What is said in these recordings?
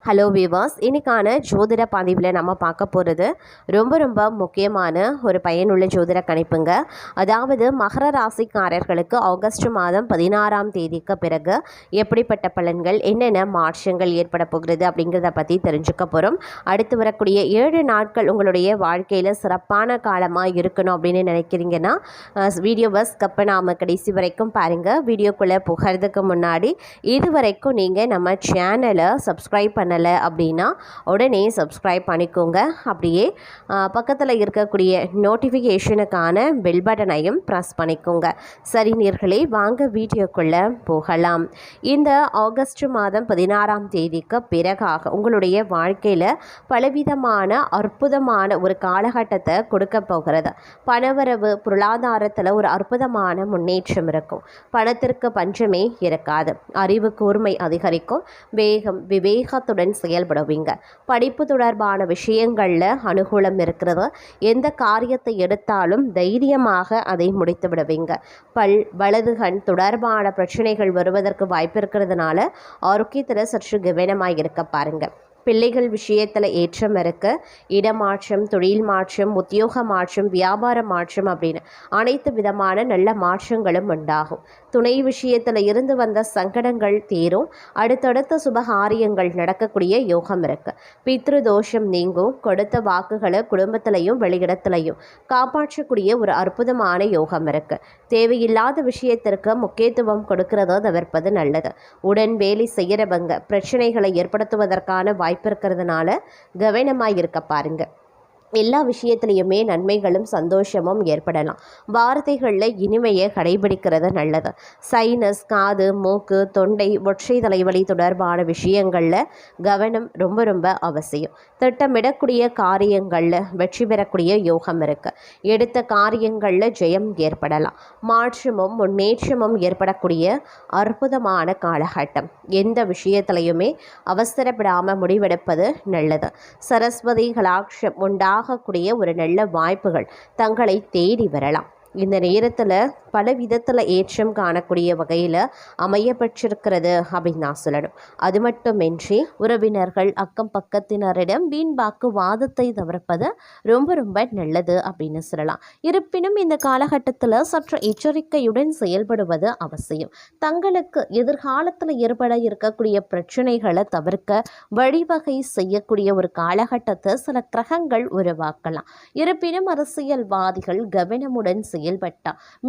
Hello viewers, இன்னைக்கான ஜோதிட பதிவில் நம்ம பார்க்க போகிறது ரொம்ப முக்கியமான ஒரு பயனுள்ள ஜோதிட கணிப்புங்க. அதாவது மகர ராசிக்காரர்களுக்கு ஆகஸ்ட் மாதம் 16ஆம் தேதிக்கு பிறகு எப்படிப்பட்ட பலன்கள், என்னென்ன மாற்றங்கள் ஏற்பட போகிறது அப்படிங்கிறத பற்றி தெரிஞ்சுக்க போகிறோம். அடுத்து வரக்கூடிய 7 நாட்கள் உங்களுடைய வாழ்க்கையில் சிறப்பான காலமாக இருக்கணும் அப்படின்னு நினைக்கிறீங்கன்னா வீடியோவை ஸ்கிப் பண்ணாமல் கடைசி வரைக்கும் பாருங்கள். வீடியோக்குள்ளே போகிறதுக்கு முன்னாடி இது வரைக்கும் நீங்கள் நம்ம சேனலை சப்ஸ்கிரைப் பண்ணலை அப்படின்னா உடனே சப்ஸ்கிரைப் பண்ணிக்கோங்க. அப்படியே பக்கத்தில் இருக்கக்கூடிய நோட்டிஃபிகேஷனுக்கான பெல் பட்டனையும் ப்ரெஸ் பண்ணிக்கோங்க. சரி நேயர்களே, வாங்க வீடியோக்குள்ளே போகலாம். இந்த ஆகஸ்ட் மாதம் 16ஆம் தேதிக்கு பிறகாக உங்களுடைய வாழ்க்கையில் பலவிதமான அற்புதமான ஒரு காலகட்டத்தை கொடுக்க போகிறது. பணவரவு, பொருளாதாரத்தில் ஒரு அற்புதமான முன்னேற்றம் இருக்கும். பணத்திற்கு பஞ்சமே இருக்காது. அறிவு கூர்மை அதிகரிக்கும். வேகம் விவேகத்துடன் செயல்படுவீங்க. படிப்பு தொடர்பான விஷயங்களில் அனுகூலம் இருக்கிறது. எந்த காரியத்தை எடுத்தாலும் தைரியமாக அதை முடித்து விடுவீங்க. வலதுகண் தொடர்பான பிரச்சனைகள் வருவதற்கு வாய்ப்பு இருக்கிறதுனால ஆரோக்கியத்தில் சற்று கவனமாக இருக்க பாருங்க. பிள்ளைகள் விஷயத்தில் ஏற்றம் இருக்கு. இடமாற்றம், தொழில் மாற்றம், உத்தியோக மாற்றம், வியாபார மாற்றம் அப்படின்னு அனைத்து விதமான நல்ல மாற்றங்களும் உண்டாகும். துணை விஷயத்தில் இருந்து வந்த சங்கடங்கள் தீரும். அடுத்தடுத்த சுபகாரியங்கள் நடக்கக்கூடிய யோகம் இருக்கு. பித்ரு தோஷம் நீங்கும். கொடுத்த வாக்குகளை குடும்பத்திலையும் வெளியிடத்திலையும் காப்பாற்றக்கூடிய ஒரு அற்புதமான யோகம் இருக்கு. தேவையில்லாத விஷயத்திற்கு முக்கியத்துவம் கொடுக்கிறத தவிர்ப்பது நல்லது. உடன் வேலை செய்கிறவங்க பிரச்சனைகளை ஏற்படுத்துவதற்கான வாய்ப்பு இருக்கிறதுனால கவனமாக இருக்க பாருங்க. எல்லா விஷயத்துலையுமே நன்மைகளும் சந்தோஷமும் ஏற்படலாம். வார்த்தைகளில் இனிமையை கடைபிடிக்கிறது நல்லது. சைனஸ், காது, மூக்கு, தொண்டை, ஒற்றை தலைவலி தொடர்பான விஷயங்களில் கவனம் ரொம்ப அவசியம். திட்டமிடக்கூடிய காரியங்களில் வெற்றி பெறக்கூடிய யோகம் இருக்குது. எடுத்த காரியங்களில் ஜெயம் ஏற்படலாம். மாற்றமும் முன்னேற்றமும் ஏற்படக்கூடிய அற்புதமான காலகட்டம். எந்த விஷயத்திலையுமே அவசரப்படாமல் முடிவெடுப்பது நல்லது. சரஸ்வதி கலாட்சம் ஆகக்கூடிய ஒரு நல்ல வாய்ப்புகள் தங்களை தேடி வரலாம். இந்த நேரத்தில் பல விதத்தில் ஏற்றம் காணக்கூடிய வகையில் அமையப்பட்டிருக்கிறது அப்படின்னு நான் சொல்லணும். அது மட்டுமின்றி உறவினர்கள், அக்கம் பக்கத்தினரிடம் வீண் வாக்குவாதத்தை தவிர்ப்பது ரொம்ப நல்லது அப்படின்னு சொல்லலாம். இருப்பினும் இந்த காலகட்டத்தில் சற்று எச்சரிக்கையுடன் செயல்படுவது அவசியம். தங்களுக்கு எதிர்காலத்தில் ஏற்பட இருக்கக்கூடிய பிரச்சனைகளை தவிர்க்க வழிவகை செய்யக்கூடிய ஒரு காலகட்டத்தை சில கிரகங்கள் உருவாக்கலாம். இருப்பினும் அரசியல்வாதிகள் கவனமுடன் செயல்பட்டால்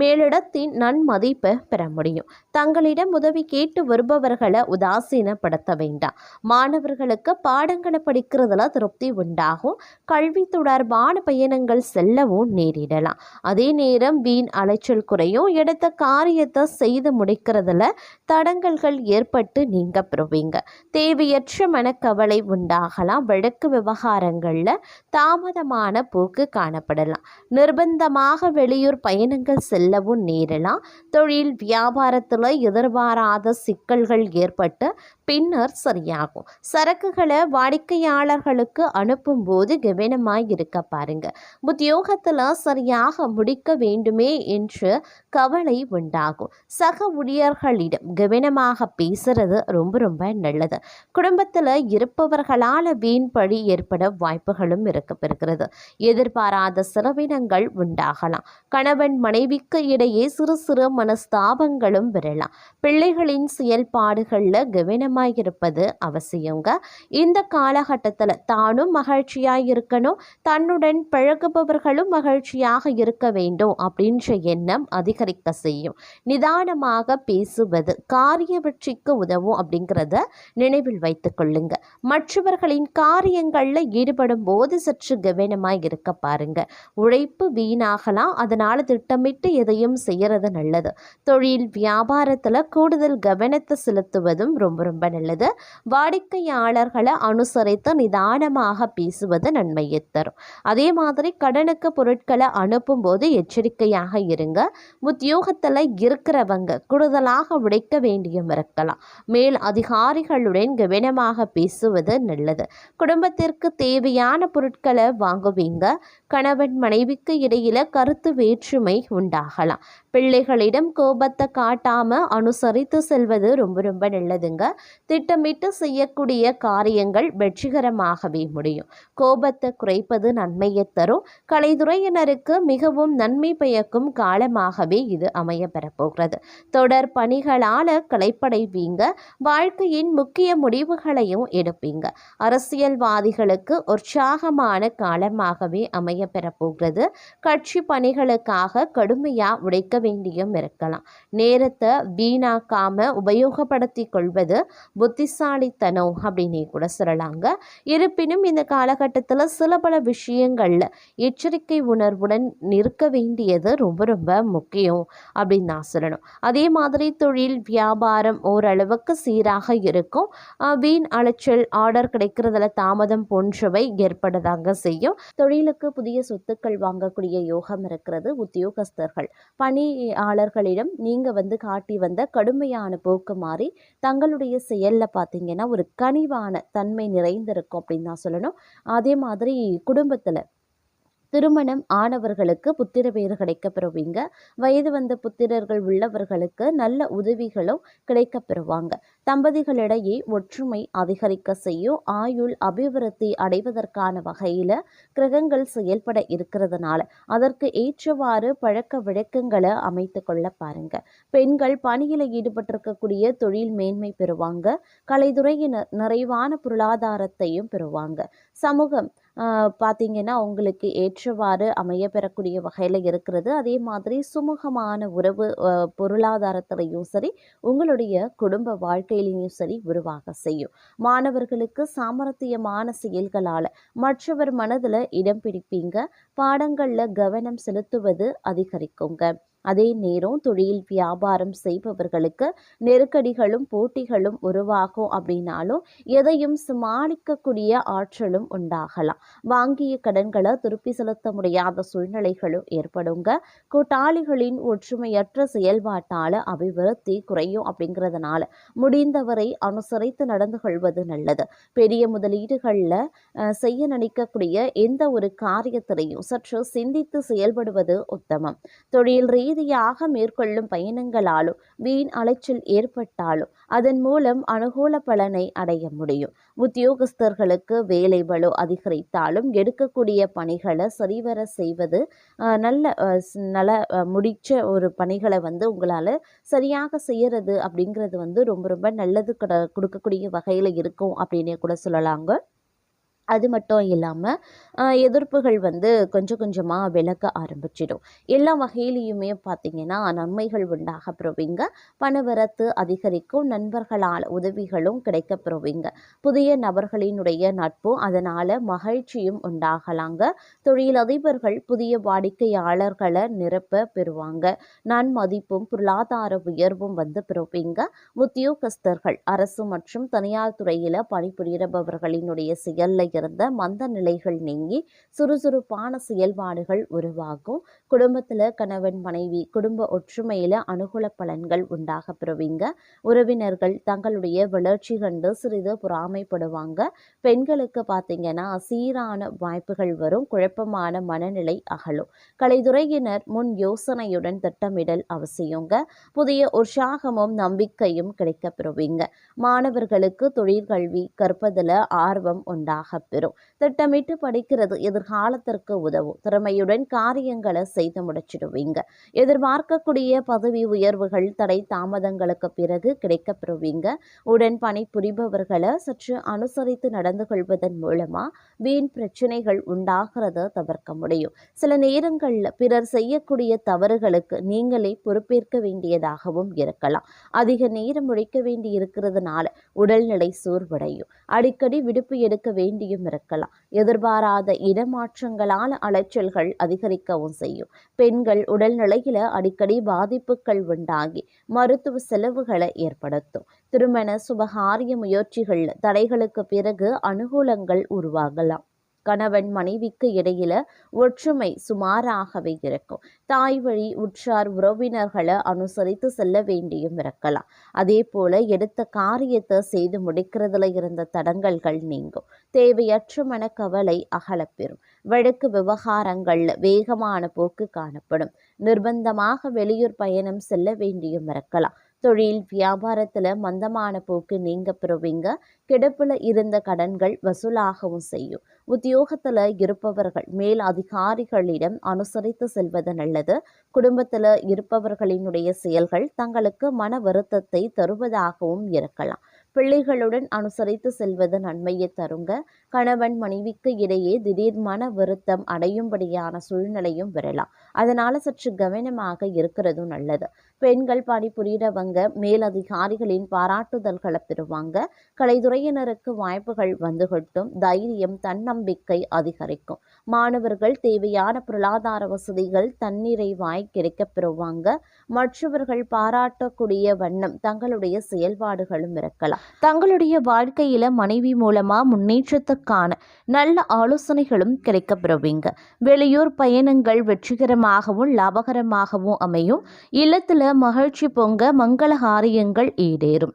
மேலிடத்தின் நன்மதிப்பை பெற முடியும். தங்களிடம் உதவி கேட்டு வருபவர்களை உதாசீனப்படுத்த வேண்டாம். மாணவர்களுக்கு பாடங்களை படிக்கிறதுல திருப்தி உண்டாகும். கல்வி தொடர்பான பயணங்கள் செல்லவும் நேரிடலாம். அதே நேரம் வீண் அலைச்சல் குறையும். எடுத்த காரியத்தை செய்து முடிக்கிறதுல தடங்கல்கள் ஏற்பட்டு நீங்க பெறுவீங்க. தேவையற்ற மனக்கவலை உண்டாகலாம். வழக்கு விவகாரங்களில் தாமதமான போக்கு காணப்படலாம். நிர்பந்தமாக வெளியூர் பயணங்கள் செல்லவும் நேரலாம். தொழில் வியாபாரத்தில் எதிர்பாராத சிக்கல்கள் ஏற்பட்டு பின்னர் சரியாகும். சரக்குகளை வாடிக்கையாளர்களுக்கு அனுப்பும் போது கவனமாய் இருக்க பாருங்க. உத்தியோகத்தில் சரியாக முடிக்க வேண்டுமே என்று கவலை உண்டாகும். சக ஊழியர்களிடம் கவனமாக பேசுறது ரொம்ப நல்லது. குடும்பத்தில் இருப்பவர்களால் வீண் பழி ஏற்பட வாய்ப்புகளும் இருக்கிறது. எதிர்பாராத செலவினங்கள் உண்டாகலாம். கணவன் மனைவிக்கு இடையே சிறு மனஸ்தாபங்களும் வரலாம். பிள்ளைகளின் செயல்பாடுகளில் கவனமாயிருப்பது அவசியங்க. இந்த காலகட்டத்தில் தானும் மகிழ்ச்சியாக இருக்கணும், தன்னுடன் பழகுபவர்களும் மகிழ்ச்சியாக இருக்க வேண்டும் அப்படின்ற எண்ணம் அதிகரிக்க செய்யும். நிதானமாக பேசுவது காரிய வெற்றிக்கு உதவும் அப்படிங்கிறத நினைவில் வைத்துக் கொள்ளுங்க. மற்றவர்களின் காரியங்களில் ஈடுபடும் போது சற்று கவனமாக இருக்க பாருங்க. உழைப்பு வீணாகலாம். அதனால் திட்டமிட்டு எதையும் செய்யறது நல்லது. தொழில் வியாபாரத்தில் கூடுதல் கவனத்தை செலுத்துவதும் ரொம்ப நல்லது. வாடிக்கையாளர்களை அனுசரித்து நிதானமாக பேசுவது நன்மையை தரும். அதே மாதிரி கடனுக்கு பொருட்களை அனுப்பும் போது எச்சரிக்கையாக இருங்க. உத்தியோகத்தில் இருக்கிறவங்க கூடுதலாக உழைக்க வேண்டியும் இருக்கலாம். மேல் அதிகாரிகளுடன் கவனமாக பேசுவது நல்லது. குடும்பத்திற்கு தேவையான பொருட்களை வாங்குவீங்க. கணவன் மனைவிக்கு இடையில கருத்து வேற்றுமை உண்டாகலாம். பிள்ளைகளிடம் கோபத்தை காட்டாம அனுசரித்து செல்வது ரொம்ப ரொம்ப நல்லதுங்க. திட்டமிட்டு செய்யக்கூடிய காரியங்கள் வெற்றிகரமாகவே முடியும். கோபத்தை குறைப்பது நன்மையை தரும். கலைத்துறையினருக்கு மிகவும் நன்மை பயக்கும் காலமாகவே இது அமைய பெறப்போகிறது. தொடர் பணிகளால களைப்படைவீங்க. வாழ்க்கையின் முக்கிய முடிவுகளையும் எடுப்பீங்க. அரசியல்வாதிகளுக்கு உற்சாகமான காலமாகவே அமைய பெறப்போகிறது. கட்சி பணிகளுக்காக கடுமையா உழைக்க வேண்டியும் இருக்கலாம். நேரத்தை வீணாக்காம உபயோகப்படுத்தி கொள்வது புத்திசாலித்தனம் அப்படின்னே கூட சொல்லலாங்க. இருப்பினும் இந்த காலகட்டத்தில் சில பல விஷயங்கள்ல எச்சரிக்கை உணர்வுடன் நிற்க வேண்டியது ரொம்ப ரொம்ப முக்கியம் அப்படின்னு நான் சொல்லணும். அதே மாதிரி தொழில் வியாபாரம் ஓரளவுக்கு சீராக இருக்கும். வீண் அலைச்சல், ஆர்டர் கிடைக்கிறதுல தாமதம் போன்றவை ஏற்படதாங்க செய்யும். தொழிலுக்கு புதிய சொத்துக்கள் வாங்கக்கூடிய யோகம் இருக்கிறது. உத்தியோகஸ்தர்கள் பணியாளர்களிடம் நீங்க காட்டி வந்த கடுமையான போக்கு மாறி தங்களுடைய செயல்ல பார்த்தீங்கன்னா ஒரு கனிவான தன்மை நிறைந்திருக்கும் அப்படின்னு தான் சொல்லணும். அதே மாதிரி குடும்பத்துல திருமணம் ஆனவர்களுக்கு புத்திர பேறு கிடைக்கப்பெறுவீங்க. வயது வந்த புத்திரர்கள் உள்ளவர்களுக்கு நல்ல உதவிகளும் கிடைக்கப்பெறுவாங்க. தம்பதிகளிடையே ஒற்றுமை அதிகரிக்க செய்யும். ஆயுள் அபிவிருத்தி அடைவதற்கான வகையில கிரகங்கள் செயல்பட இருக்கிறதுனால அதற்கு ஏற்றவாறு பழக்க வழக்கங்களை அமைத்து கொள்ள பாருங்க. பெண்கள் பணியில ஈடுபட்டிருக்கக்கூடிய தொழில் மேன்மை பெறுவாங்க. கலைத்துறையினர் நிறைவான பொருளாதாரத்தையும் பெறுவாங்க. சமூகம் பார்த்தீங்கன்னா உங்களுக்கு ஏற்றவாறு அமைய பெறக்கூடிய வகையில் இருக்கிறது. அதே மாதிரி சுமூகமான உறவு பொருளாதாரத்திலையும் சரி, உங்களுடைய குடும்ப வாழ்க்கையிலையும் சரி உருவாக செய்யும். மாணவர்களுக்கு சாமர்த்தியமான செயல்களால் மற்றவர் மனதில் இடம் பிடிப்பீங்க. பாடங்களில் கவனம் செலுத்துவது அதிகரிக்குங்க. அதே நேரம் தொழில் வியாபாரம் செய்பவர்களுக்கு நெருக்கடிகளும் போட்டிகளும் உருவாகும். அப்படின்னாலும் எதையும் சமாளிக்கக்கூடிய ஆற்றலும் உண்டாகலாம். வாங்கிய கடன்களை திருப்பி செலுத்த முடியாத சூழ்நிலைகளும் ஏற்படுங்க. கூட்டாளிகளின் ஒற்றுமையற்ற செயல்பாட்டால அபிவிருத்தி குறையும். அப்படிங்கிறதுனால முடிந்தவரை அனுசரித்து நடந்து கொள்வது நல்லது. பெரிய முதலீடுகளில் செய்ய நினைக்கக்கூடிய எந்த ஒரு காரியத்திலையும் சற்று சிந்தித்து செயல்படுவது உத்தமம். தொழில் ரீதியாக மேற்கொள்ளும் பயணங்களாலும் வீண் அலைச்சல் ஏற்பட்டாலும் அதன் மூலம் அனுகூல பலனை அடைய முடியும். உத்தியோகஸ்தர்களுக்கு வேலை பளு அதிகரித்தாலும் எடுக்கக்கூடிய பணிகளை சரிவர செய்வது நல்ல முடிச்ச ஒரு பணிகளை உங்களால் சரியாக செய்யறது அப்படிங்கிறது ரொம்ப ரொம்ப நல்லது கொடுக்கக்கூடிய வகையில் இருக்கும் அப்படின்னே கூட சொல்லலாங்க. அது மட்டும் இல்லாமல் எதிர்ப்புகள் கொஞ்சம் கொஞ்சமாக விலக ஆரம்பிச்சிடும். எல்லா வகையிலையுமே பார்த்திங்கன்னா நன்மைகள் உண்டாக பெறுவீங்க. பணவரத்து அதிகரிக்கும். நண்பர்களால் உதவிகளும் கிடைக்க பெறுவீங்க. புதிய நபர்களினுடைய நட்பும் அதனால் மகிழ்ச்சியும் உண்டாகலாங்க. தொழிலதிபர்கள் புதிய வாடிக்கையாளர்களை நிரப்ப பெறுவாங்க. நன்மதிப்பும் பொருளாதார உயர்வும் பெறுவீங்க. உத்தியோகஸ்தர்கள் அரசு மற்றும் தனியார் துறையில் பணிபுரிபவர்களினுடைய செயலில் இருந்த மந்த நிலைகள் நீங்கி சுறுசுறுப்பான செயல்பாடுகள் உருவாகும். குடும்பத்தில் கணவன் மனைவி குடும்ப ஒற்றுமையில அனுகூல பலன்கள் உண்டாக பெறுவீங்க. உறவினர்கள் தங்களுடைய வளர்ச்சி கண்டு சிறிது பொறாமைப்படுவாங்க. பெண்களுக்கு பார்த்தீங்கன்னா சீரான வாய்ப்புகள் வரும். குழப்பமான மனநிலை அகலும். கலைத்துறையினர் முன் யோசனையுடன் திட்டமிடல் அவசியங்க. புதிய உற்சாகமும் நம்பிக்கையும் கிடைக்க பெறுவீங்க. மாணவர்களுக்கு தொழிற்கல்வி கற்பதில் ஆர்வம் உண்டாக பெறும். திட்டமிட்டு படிக்கிறது எதிர்காலத்திற்கு உதவும். திறமையுடன் காரியங்களை செய்து முடிச்சிடுவீங்க. எதிர்பார்க்கக்கூடிய பதவி உயர்வுகள் தடை தாமதங்களுக்கு பிறகு கிடைக்க பெறுவீங்க. உடன் பணி புரிபவர்களை சற்று அனுசரித்து நடந்து கொள்வதன் மூலமா வீண் பிரச்சனைகள் உண்டாகிறத தவிர்க்க முடியும். சில நேரங்களில் பிறர் செய்யக்கூடிய தவறுகளுக்கு நீங்களே பொறுப்பேற்க வேண்டியதாகவும் இருக்கலாம். அதிக நேரம் உழைக்க வேண்டி இருக்கிறதுனால உடல்நிலை சோர்வடையும். அடிக்கடி விடுப்பு எடுக்க வேண்டியும் இருக்கலாம். எதிர்பாராத இடமாற்றங்களான அலைச்சல்கள் அதிகரிக்கவும் செய்யும். பெண்கள் உடல்நிலையில அடிக்கடி பாதிப்புகள் உண்டாகி மருத்துவ செலவுகளை ஏற்படுத்தும். திருமண சுபகாரிய முயற்சிகள் தடைகளுக்கு பிறகு அனுகூலங்கள் உருவாகலாம். கணவன் மனைவிக்கு இடையில ஒற்றுமை சுமாராகவே இருக்கும். தாய் வழி உற்றார் உறவினர்களை அனுசரித்து செல்ல வேண்டியும் இருக்கலாம். அதே போல எடுத்த காரியத்தை செய்து முடிக்கிறதுல இருந்த தடங்கல்கள் நீங்கும். தேவையற்ற மனக்கவலை அகலப்பெறும். வழக்கு விவகாரங்கள்ல வேகமான போக்கு காணப்படும். நிர்பந்தமாக வெளியூர் பயணம் செல்ல வேண்டியும் இருக்கலாம். தொழில் வியாபாரத்துல மந்தமான போக்கு நீங்க பெறுவீங்க. கிடப்புல இருந்த கடன்கள் வசூலாகவும் செய்யும். உத்தியோகத்துல இருப்பவர்கள் மேல் அதிகாரிகளிடம் அனுசரித்து செல்வது நல்லது. குடும்பத்துல இருப்பவர்களினுடைய செயல்கள் தங்களுக்கு மன வருத்தத்தை தருவதாகவும் இருக்கலாம். பிள்ளைகளுடன் அனுசரித்து செல்வது நன்மையை தருங்க. கணவன் மனைவிக்கு இடையே திடீர் மன வருத்தம் அடையும்படியான சூழ்நிலையும் வரலாம். அதனால சற்று கவனமாக இருக்கிறதும் நல்லது. பெண்கள் பணிபுரியறவங்க மேலதிகாரிகளின் பாராட்டுதல்களை பெறுவாங்க. கலைத்துறையினருக்கு வாய்ப்புகள் வந்துகட்டும். தைரியம் தன்னம்பிக்கை அதிகரிக்கும். மாணவர்கள் தேவையான பொருளாதார வசதிகள் தன்னிறைவாய் கிடைக்கப் பெறுவாங்க. மற்றவர்கள் பாராட்டக்கூடிய வண்ணம் தங்களுடைய செயல்பாடுகளும் இருக்கலாம். தங்களுடைய வாழ்க்கையில மனைவி மூலமா முன்னேற்றத்துக்கான நல்ல ஆலோசனைகளும் கிடைக்கப் பெறுவீங்க. வெளியூர் பயணங்கள் வெற்றிகரமாகவும் லாபகரமாகவும் அமையும். இல்லத்துல மகிழ்ச்சி பொங்க மங்கள காரியங்கள் ஈடேறும்.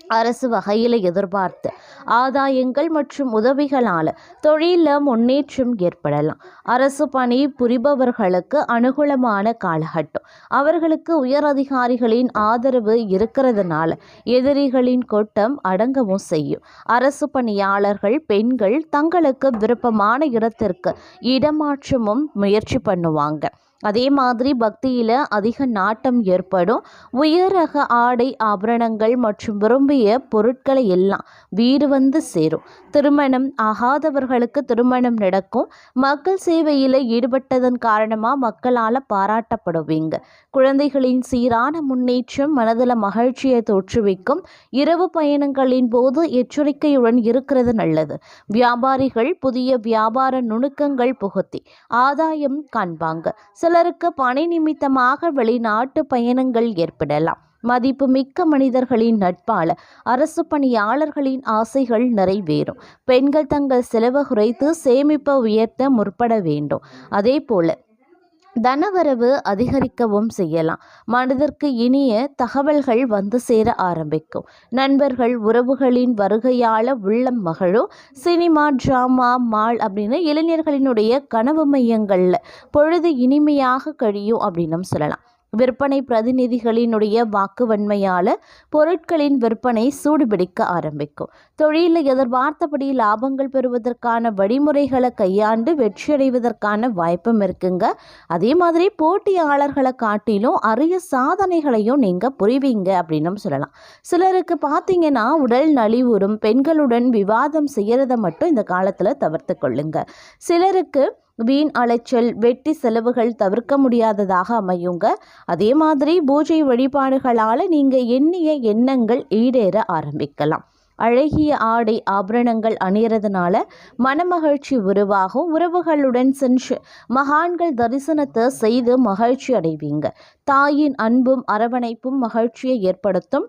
அரசு வகையில் எதிர்பார்த்த ஆதாயங்கள் மற்றும் உதவிகளால் தொழிலில் முன்னேற்றம் ஏற்படலாம். அரசு பணி புரிபவர்களுக்கு அனுகூலமான காலகட்டம். அவர்களுக்கு உயர் அதிகாரிகளின் ஆதரவு இருக்கிறதுனால எதிரிகளின் கொட்டம் அடங்கவும் செய்யும். அரசு பணியாளர்கள் பெண்கள் தங்களுக்கு விருப்பமான இடத்திற்கு இடமாற்றமும் முயற்சி பண்ணுவாங்க. அதே மாதிரி பக்தியில் அதிக நாட்டம் ஏற்படும். உயர் ரக ஆடை ஆபரணங்கள் மற்றும் விரும்பிய பொருட்களை எல்லாம் வீடு வந்து சேரும். திருமணம் ஆகாதவர்களுக்கு திருமணம் நடக்கும். மக்கள் சேவையில் ஈடுபட்டதன் காரணமாக மக்களால் பாராட்டப்படுவீங்க. குழந்தைகளின் சீரான முன்னேற்றம் மனதில் மகிழ்ச்சியை தோற்றுவிக்கும். இரவு பயணங்களின் போது எச்சரிக்கையுடன் இருக்கிறது நல்லது. வியாபாரிகள் புதிய வியாபார நுணுக்கங்கள் புகுத்தி ஆதாயம் காண்பாங்க. சிலருக்கு பணி நிமித்தமாக வெளிநாட்டு பயணங்கள் ஏற்படலாம். மதிப்புமிக்க மனிதர்களின் நட்பால அரசு பணியாளர்களின் ஆசைகள் நிறைவேறும். பெண்கள் தங்கள் செலவு குறைத்து சேமிப்பை உயர்த்த முற்பட வேண்டும். அதே போல தனவரவு அதிகரிக்கவும் செய்யலாம். மனதிற்கு இனிய தகவல்கள் வந்து சேர ஆரம்பிக்கும். நண்பர்கள் உறவுகளின் வருகையால் உள்ளம் மகிழும். சினிமா டிராமா மால் அப்படின்னு இளைஞர்களினுடைய கனவு மையங்களில் பொழுது இனிமையாக கழியும் அப்படின்னு சொல்லலாம். விற்பனை பிரதிநிதிகளினுடைய வாக்குவன்மையால் பொருட்களின் விற்பனை சூடுபிடிக்க ஆரம்பிக்கும். தொழிலில் எதிர்பார்த்தபடி லாபங்கள் பெறுவதற்கான வழிமுறைகளை கையாண்டு வெற்றியடைவதற்கான வாய்ப்பும் இருக்குங்க. அதே மாதிரி போட்டியாளர்களை காட்டிலும் அரிய சாதனைகளையும் நீங்கள் புரிவீங்க அப்படின்னு சொல்லலாம். சிலருக்கு பார்த்தீங்கன்னா உடல் நலிவுறும். பெண்களுடன் விவாதம் செய்கிறத மட்டும் இந்த காலத்தில் தவிர்த்து கொள்ளுங்க. சிலருக்கு வீண் அலைச்சல் வெட்டி செலவுகள் தவிர்க்க முடியாததாக அமையுங்க. அதே மாதிரி பூஜை வழிபாடுகளால் நீங்கள் எண்ணிய எண்ணங்கள் ஈடேற ஆரம்பிக்கலாம். அழகிய ஆடை ஆபரணங்கள் அணியறதுனால மனமகிழ்ச்சி உருவாகும். உறவுகளுடன் சென்று மகான்கள் தரிசனத்தை செய்து மகிழ்ச்சி அடைவீங்க. தாயின் அன்பும் அரவணைப்பும் மகிழ்ச்சியை ஏற்படுத்தும்.